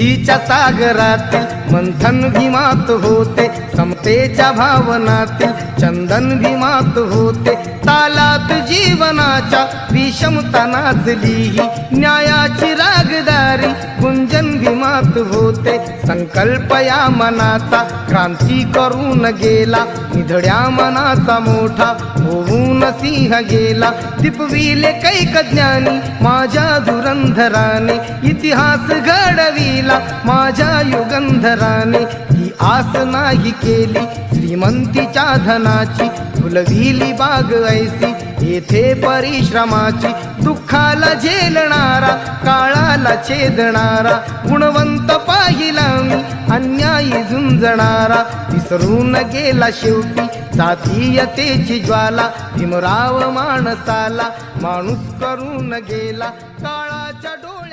बुद्धीच्या सागरातील मंथन भीमात होते, समतेच्या भावनातील चंदन भीमात होते, तालात जीवनाच्या विषमता नाचली, न्यायाची रागदारी गुंजन भीमात होते। संकल्प या मनाचा क्रांती करून गेला, निधड्या मनाचा मोठा होऊन सिंह गेला। दिपविले कैक ज्ञानी माझ्या धुरंधराने, इतिहास घडविला माझ्या युगंधराने। ही आस नाही केली श्रीमंतीच्या धनाची, फुलविली बाग ऐसी येथे परिश्रमाची। दुःखाला झेलणारा काळाला छेदणारा, गुणवंत पाहिला मी अन्यायी झुंजणारा। विसरून गेला शेवटी जातीयतेची ज्वाला, भीमराव माणसाला माणूस करून गेला काळाच्या डोळ्यात।